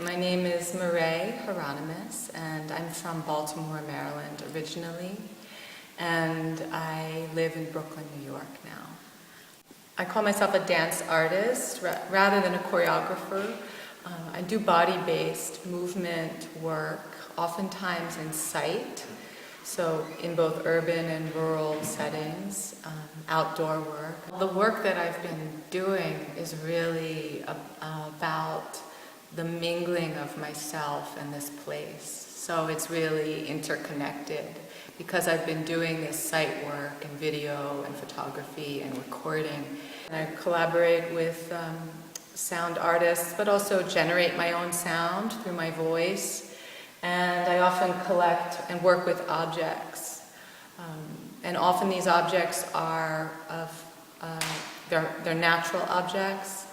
My name is Mare Hieronimus, and I'm from Baltimore, Maryland originally, and I live in Brooklyn, New York now. I call myself a dance artist rather than a choreographer. I do body-based movement work, oftentimes in sight, so in both urban and rural settings, outdoor work. The work that I've been doing is really about the mingling of myself and this place. So it's really interconnected because I've been doing this sight work and video and photography and recording. And I collaborate with sound artists, but also generate my own sound through my voice. And I often collect and work with objects. And often these objects are they're natural objects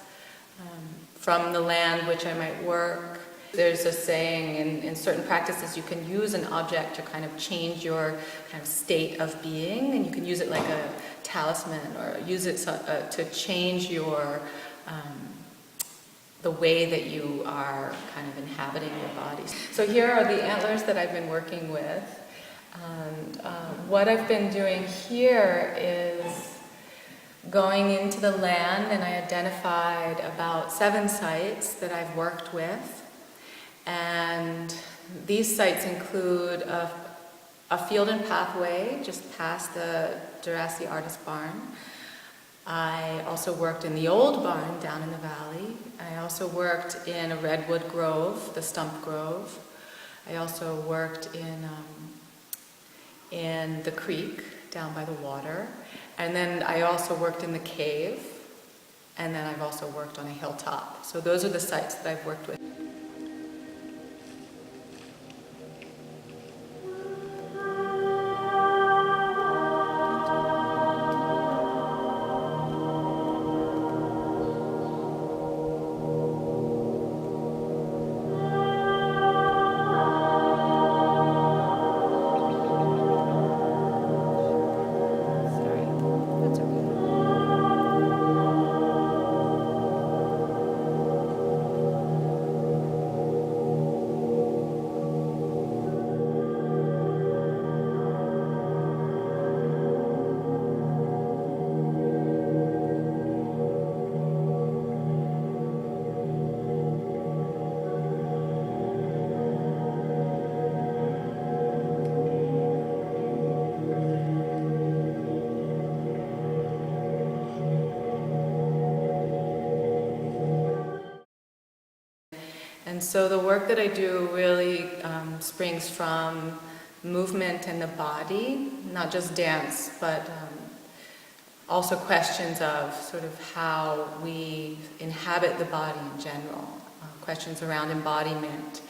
from the land which I might work. There's a saying in certain practices you can use an object to kind of change your kind of state of being, and you can use it like a talisman or use it to change your the way that you are kind of inhabiting your body. So here are the antlers that I've been working with. And what I've been doing here is going into the land, and I identified about 7 sites that I've worked with. And these sites include a field and pathway just past the Jurassic Artist Barn. I also worked in the old barn down in the valley. I also worked in a redwood grove, the stump grove. I also worked in the creek down by the water. And then I also worked in the cave. And then I've also worked on a hilltop. So those are the sites that I've worked with. And so the work that I do really springs from movement and the body, not just dance, but also questions of sort of how we inhabit the body in general, questions around embodiment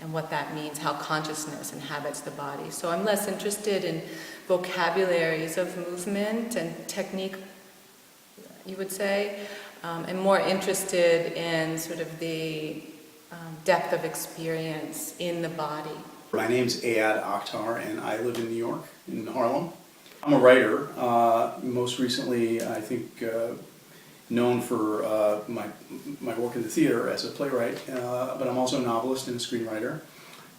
and what that means, how consciousness inhabits the body. So I'm less interested in vocabularies of movement and technique, you would say, and more interested in sort of the depth of experience in the body. My name's Adnan Akhtar, and I live in New York, in Harlem. I'm a writer, most recently I think known for my work in the theater as a playwright, but I'm also a novelist and a screenwriter.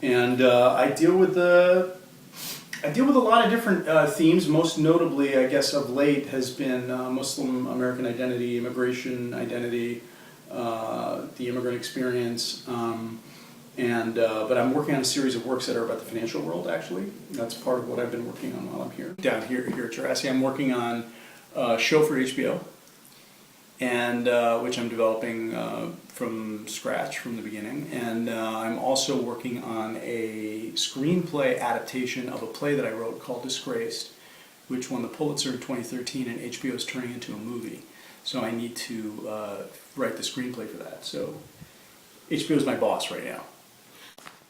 And I deal with a lot of different themes. Most notably, I guess of late, has been Muslim American identity, immigration identity, the immigrant experience, but I'm working on a series of works that are about the financial world, actually. That's part of what I've been working on while I'm here. Down here at Jurassic, I'm working on a show for HBO, and which I'm developing from scratch, from the beginning. And I'm also working on a screenplay adaptation of a play that I wrote called Disgraced, which won the Pulitzer in 2013, and HBO is turning into a movie. So I need to write the screenplay for that. So HBO is my boss right now.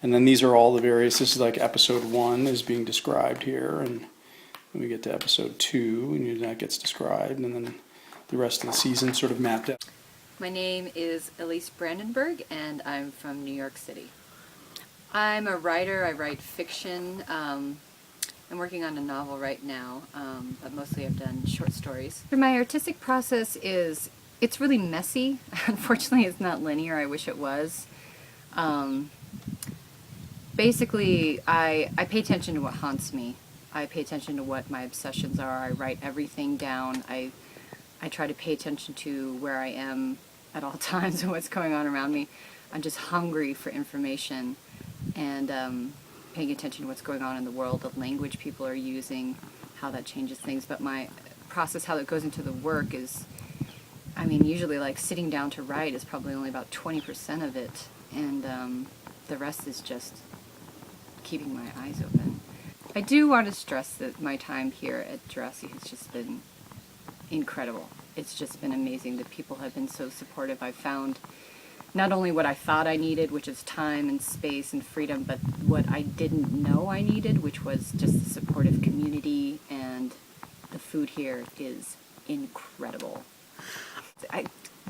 And then these are all the various, this is like episode 1 is being described here, and when we get to episode 2, and that gets described, and then the rest of the season sort of mapped out. My name is Elise Brandenburg, and I'm from New York City. I'm a writer. I write fiction. I'm working on a novel right now, but mostly I've done short stories. My artistic process it's really messy. Unfortunately, it's not linear. I wish it was. Basically, I pay attention to what haunts me. I pay attention to what my obsessions are. I write everything down. I try to pay attention to where I am at all times and what's going on around me. I'm just hungry for information and paying attention to what's going on in the world, the language people are using, how that changes things. But my process, how it goes into the work is, I mean, usually like sitting down to write is probably only about 20% of it, and the rest is just keeping my eyes open. I do want to stress that my time here at Jurassic has just been incredible. It's just been amazing. The people have been so supportive. I've found not only what I thought I needed, which is time and space and freedom, but what I didn't know I needed, which was just the supportive community, and the food here is incredible.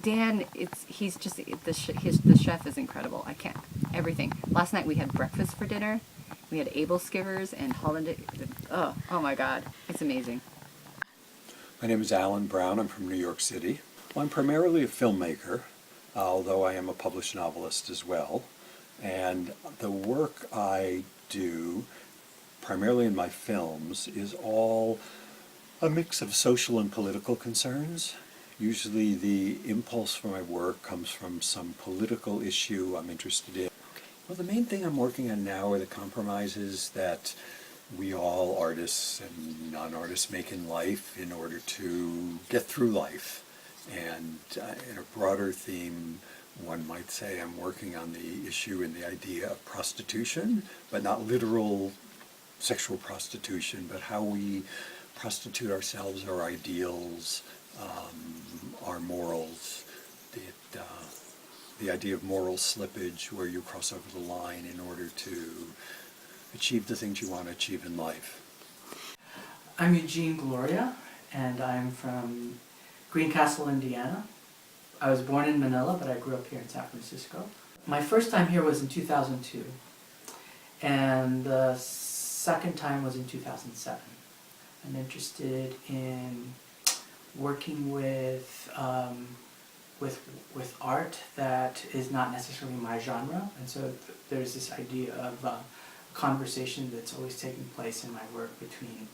Dan, the chef is incredible. I can't, everything. Last night we had breakfast for dinner. We had Abel skivers and Hollandaise. Oh my God, it's amazing. My name is Alan Brown. I'm from New York City. Well, I'm primarily a filmmaker, although I am a published novelist as well. And the work I do, primarily in my films, is all a mix of social and political concerns. Usually the impulse for my work comes from some political issue I'm interested in. Well, the main thing I'm working on now are the compromises that we all, artists and non-artists, make in life in order to get through life. And in a broader theme, one might say I'm working on the issue and the idea of prostitution, but not literal sexual prostitution, but how we prostitute ourselves, our ideals, our morals, the idea of moral slippage, where you cross over the line in order to achieve the things you want to achieve in life. I'm Eugene Gloria, and I'm from Greencastle, Indiana. I was born in Manila, but I grew up here in San Francisco. My first time here was in 2002, and the second time was in 2007. I'm interested in working with art that is not necessarily my genre, and so there's this idea of conversation that's always taking place in my work between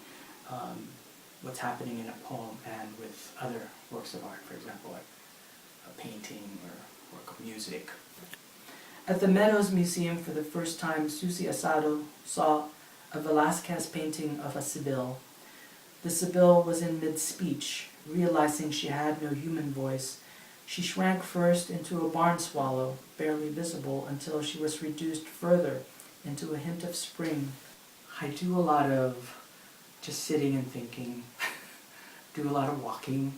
what's happening in a poem and with other works of art, for example, like a painting or work of music. At the Meadows Museum, for the first time, Susie Asado saw a Velázquez painting of a Sibyl. The Sibyl was in mid-speech. Realizing she had no human voice, she shrank first into a barn swallow, barely visible, until she was reduced further into a hint of spring. I do a lot of just sitting and thinking, do a lot of walking.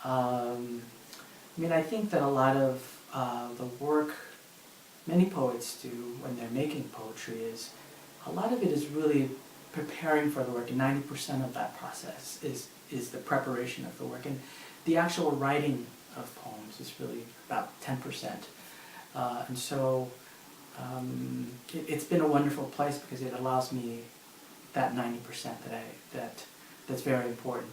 I think that a lot of the work many poets do when they're making poetry is, a lot of it is really preparing for the work, and 90% of that process is the preparation of the work. And the actual writing of poems is really about 10%. And so it's been a wonderful place because it allows me that 90% that's very important.